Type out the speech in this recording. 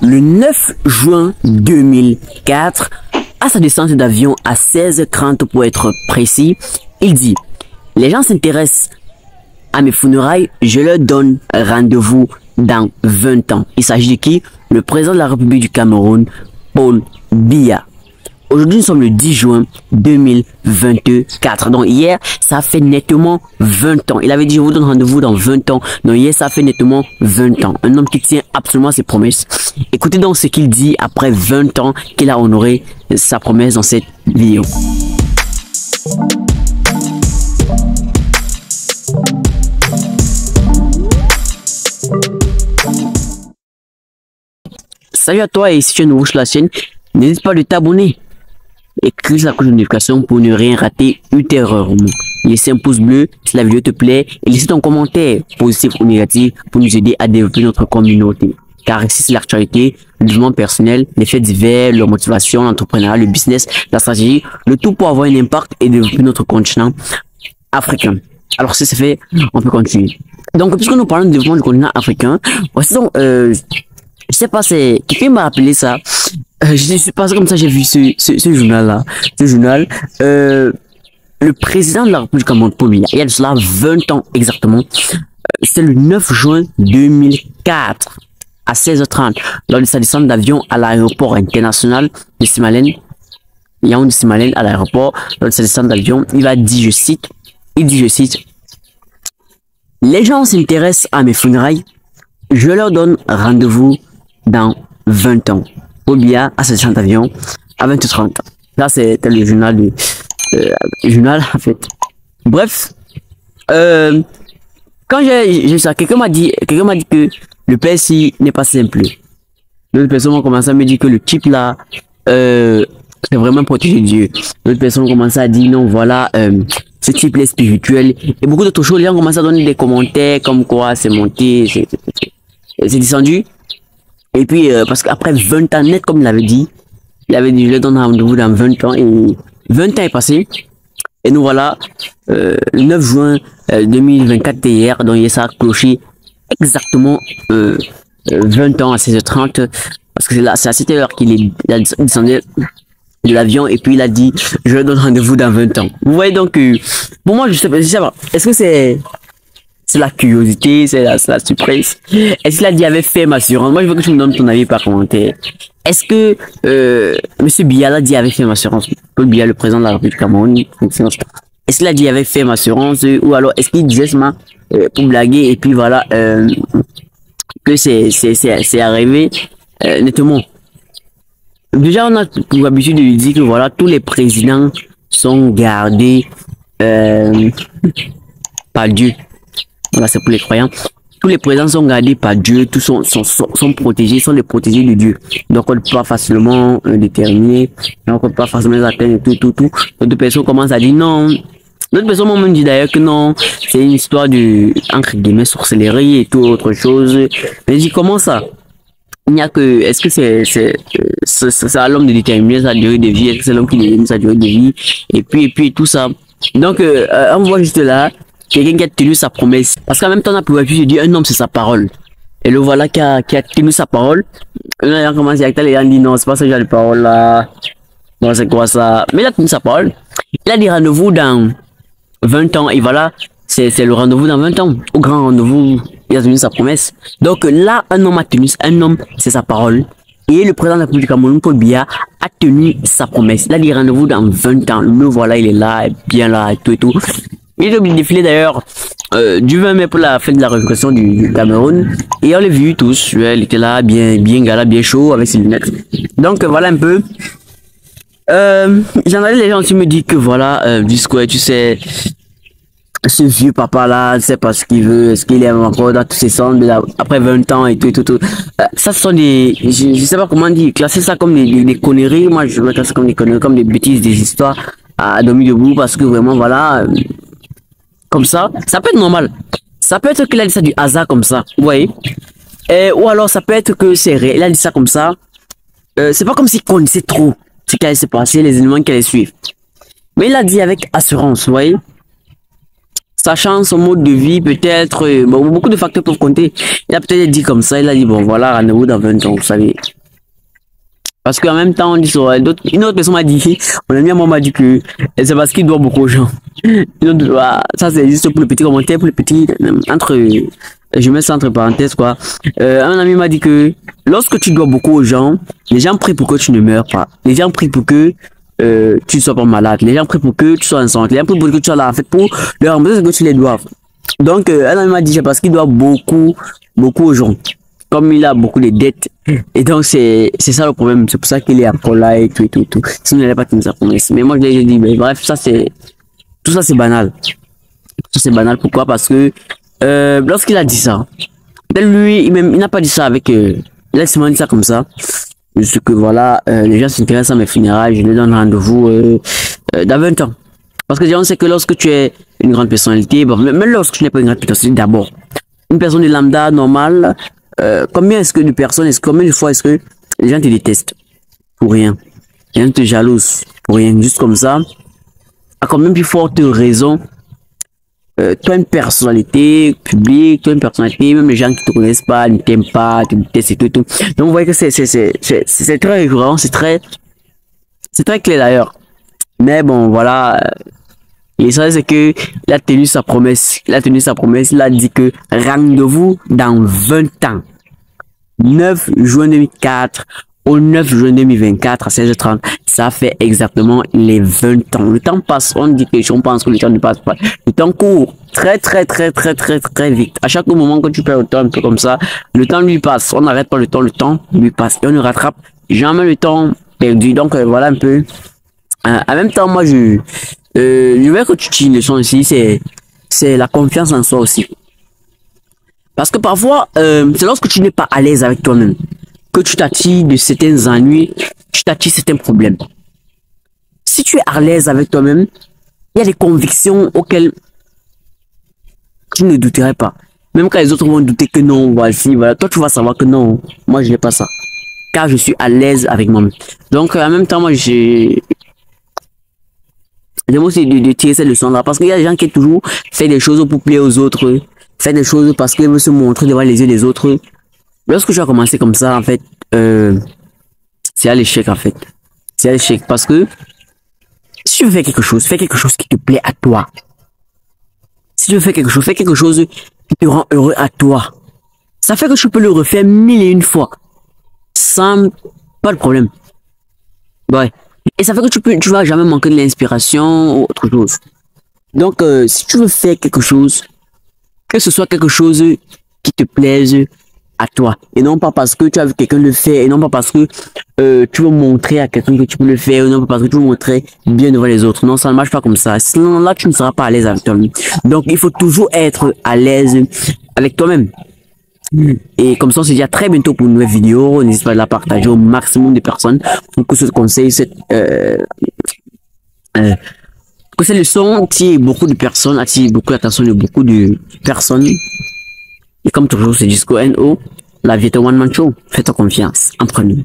le 9 juin 2004, à sa descente d'avion à 16h30 pour être précis, il dit « Les gens s'intéressent à mes funérailles, je leur donne rendez-vous dans 20 ans. » Il s'agit de qui? Le président de la République du Cameroun, Paul Biya. Aujourd'hui, nous sommes le 10 juin 2024. Donc, hier, ça a fait nettement 20 ans. Il avait dit, je vous donne rendez-vous dans 20 ans. Donc, hier, ça a fait nettement 20 ans. Un homme qui tient absolument à ses promesses. Écoutez donc ce qu'il dit après 20 ans qu'il a honoré sa promesse dans cette vidéo. Salut à toi, et si tu es nouveau sur la chaîne, n'hésite pas à t'abonner et clique la cloche de notification pour ne rien rater ultérieurement. Laissez un pouce bleu si la vidéo te plaît et laissez ton commentaire positif ou négatif pour nous aider à développer notre communauté. Car ici c'est l'actualité, le développement personnel, les faits divers, leur motivation, l'entrepreneuriat, le business, la stratégie, le tout pour avoir un impact et développer notre continent africain. Alors si c'est fait, on peut continuer. Donc puisque nous parlons de développement du continent africain, voici donc je sais pas, c'est quelqu'un m'a rappelé ça. Je suis passé comme ça, j'ai vu ce journal-là. Ce journal, le président de la République du Cameroun, Paul Biya, il y a de cela 20 ans exactement. C'est le 9 juin 2004 à 16h30 lors de sa descente d'avion à l'aéroport international de Simalène. Yaoundé Simalène à l'aéroport, lors de sa descente d'avion, il a dit, je cite, les gens s'intéressent à mes funérailles, je leur donne rendez-vous dans 20 ans. Paul Biya à sa descente d'avion à 20h30. Là, c'était le journal du journal en fait. Bref, quand j'ai ça, quelqu'un m'a dit que le PSI n'est pas simple. D'autres personnes ont commencé à me dire que le type là c'est vraiment protégé de Dieu. D'autres personnes ont commencé à dire non, voilà, ce type est spirituel et beaucoup d'autres choses. Les gens ont commencé à donner des commentaires comme quoi c'est monté, c'est descendu. Et puis, parce qu'après 20 ans net, comme il avait dit, je lui donne rendez-vous dans 20 ans, et 20 ans est passé. Et nous voilà, le 9 juin 2024 hier, donc hier ça a cloché exactement 20 ans à 16h30, parce que c'est à cette heure qu'il descendu de l'avion, et puis il a dit, je lui donne rendez-vous dans 20 ans. Vous voyez donc, pour moi, je sais pas, est-ce que c'est la curiosité, c'est la surprise. Est-ce qu'il a dit avait fait assurance? Moi, je veux que tu me donnes ton avis par commentaire. Est-ce que Monsieur Biya l'a dit avait fait assurance? Paul Biya, le président de la République du Cameroun. Est-ce qu'il a dit avait fait assurance, ou alors est-ce qu'il disait seulement pour blaguer et puis voilà que c'est arrivé nettement. Déjà, on a pour habitude de lui dire que voilà, tous les présidents sont gardés par Dieu. Voilà, c'est pour les croyants. Tous les présidents sont gardés par Dieu, tous sont protégés, sont les protégés de Dieu. Donc, on ne peut pas facilement déterminer, donc on ne peut pas facilement les atteindre, tout. D'autres personnes commencent à dire non. D'autres personnes m'ont même dit d'ailleurs que non, c'est une histoire de, entre guillemets, sorcellerie et tout autre chose. Mais je dis, comment ça? Il n'y a que, est-ce que c'est à l'homme de déterminer sa durée de vie? Est-ce que c'est l'homme qui détermine sa durée de vie? Et puis, tout ça. Donc, on voit juste là, quelqu'un qui a tenu sa promesse. Parce qu'en même temps, on a pu dire un homme, c'est sa parole. Et le voilà qui a tenu sa parole. Là, il a commencé à les gens disent non, c'est pas ce genre de parole là. Non, c'est quoi ça? Mais il a tenu sa parole. Il a dit rendez-vous dans 20 ans. Et voilà, c'est le rendez-vous dans 20 ans. Au grand rendez-vous, il a tenu sa promesse. Donc là, un homme a tenu, un homme, c'est sa parole. Et le président de la République du Cameroun, Paul Biya, a tenu sa promesse. Il a dit rendez-vous dans 20 ans. Le voilà, il est là, bien là, et tout. Il est obligé de défiler d'ailleurs du 20 mai pour la fête de la révolution du Cameroun. Et on l'a vu tous. Il était là, bien gala, bien chaud, avec ses lunettes. Donc voilà un peu. J'en ai les gens qui me disent que voilà, discours, tu sais, ce vieux papa là, je sais pas ce qu'il veut, est-ce qu'il aime encore dans tous ses sens, après 20 ans et tout. Ça, ce sont des, je sais pas comment dire, classer ça comme des conneries. Moi, je veux classer ça comme des conneries, comme des bêtises, des histoires à demi debout, parce que vraiment, voilà, comme ça peut être normal. Ça peut être qu'il a dit ça du hasard comme ça, vous voyez. Ou alors ça peut être que c'est réel, il a dit ça comme ça. C'est pas comme s'il connaissait trop ce qui allait se passer, les éléments qui allaient suivre. Mais il a dit avec assurance, vous voyez. sachant son mode de vie, peut-être, bon, beaucoup de facteurs peuvent compter. Il a peut-être dit comme ça, il a dit, bon, voilà, rendez-vous dans 20 ans, vous savez. Parce qu'en même temps, on dit sur une autre personne m'a dit, mon ami à moi m'a dit que c'est parce qu'il doit beaucoup aux gens. Ça, c'est juste pour le petit commentaire, pour le petit, je mets ça entre parenthèses, quoi. Un ami m'a dit que lorsque tu dois beaucoup aux gens, les gens prient pour que tu ne meurs pas. Les gens prient pour que tu ne sois pas malade. Les gens prient pour que tu sois en santé. Les gens prient pour que tu sois là, en fait, pour leur rembourser ce que tu les dois. Donc, un ami m'a dit, c'est parce qu'il doit beaucoup aux gens. Comme il a beaucoup de dettes. Et donc, c'est ça le problème. C'est pour ça qu'il est encore là et tout. Sinon, il n'allait pas tenir sa promesse. Mais moi, je lui ai dit, mais bref, tout ça, c'est banal. Tout ça, c'est banal. Pourquoi? Parce que, lorsqu'il a dit ça, lui, il n'a pas dit ça avec, il a seulement dit ça comme ça. Juste que voilà, les gens s'intéressent à mes funérailles, je lui donne rendez-vous, dans 20 ans. Parce que on sait que lorsque tu es une grande personnalité, bon, même lorsque tu n'es pas une grande personnalité, d'abord, une personne de lambda, normale, combien de fois est-ce que les gens te détestent pour rien? Les gens te jalousent pour rien, juste comme ça. À combien plus forte raison, toi une personnalité publique, toi une personnalité, même les gens qui te connaissent pas, ne t'aiment pas, te détestent et tout. Donc vous voyez que c'est très récurrent, c'est très clair d'ailleurs. Mais bon, voilà. L'essentiel, c'est que il a tenu sa promesse. Il a dit que rendez-vous dans 20 ans. 9 juin 2004 au 9 juin 2024 à 16h30. Ça fait exactement les 20 ans. Le temps passe, on dit que on pense que le temps ne passe pas. Le temps court très vite. À chaque moment que tu perds le temps un peu comme ça, le temps lui passe. On n'arrête pas le temps lui passe. Et on ne rattrape jamais le temps perdu. Donc voilà un peu. En même temps, moi je veux que tu tires une leçon ici, c'est la confiance en soi aussi. Parce que parfois, c'est lorsque tu n'es pas à l'aise avec toi-même que tu t'attires de certains ennuis, tu t'attires certains problèmes. Si tu es à l'aise avec toi-même, il y a des convictions auxquelles tu ne douterais pas. Même quand les autres vont douter que non, voici, voilà, toi tu vas savoir que non, moi je n'ai pas ça. Car je suis à l'aise avec moi-même. Donc en même temps, moi j'aime aussi de tirer cette leçon-là. Parce qu'il y a des gens qui toujours font des choses pour plaire aux autres, font des choses parce qu'ils veulent se montrer devant les yeux des autres. Lorsque tu as commencé comme ça, en fait, c'est à l'échec, en fait. C'est à l'échec parce que si tu veux faire quelque chose, fais quelque chose qui te plaît à toi. Si tu veux faire quelque chose, fais quelque chose qui te rend heureux à toi. Ça fait que tu peux le refaire 1001 fois. Sans pas de problème. Ouais. Et ça fait que tu vas jamais manquer de l'inspiration ou autre chose. Donc, si tu veux faire quelque chose, que ce soit quelque chose qui te plaise à toi. Et non pas parce que tu as vu quelqu'un le faire. Et non pas parce que tu veux montrer à quelqu'un que tu peux le faire. Et non pas parce que tu veux montrer bien devant les autres. Non, ça ne marche pas comme ça. Sinon, là, tu ne seras pas à l'aise avec toi-même. Donc, il faut toujours être à l'aise avec toi-même. Et comme ça, on se dit à très bientôt pour une nouvelle vidéo. N'hésite pas à la partager au maximum de personnes pour que ce conseil, que cette leçon attire beaucoup de personnes, attire beaucoup l'attention de beaucoup de personnes. Et comme toujours, c'est Disco NO, la vie est un one man show. Faites confiance en prenant.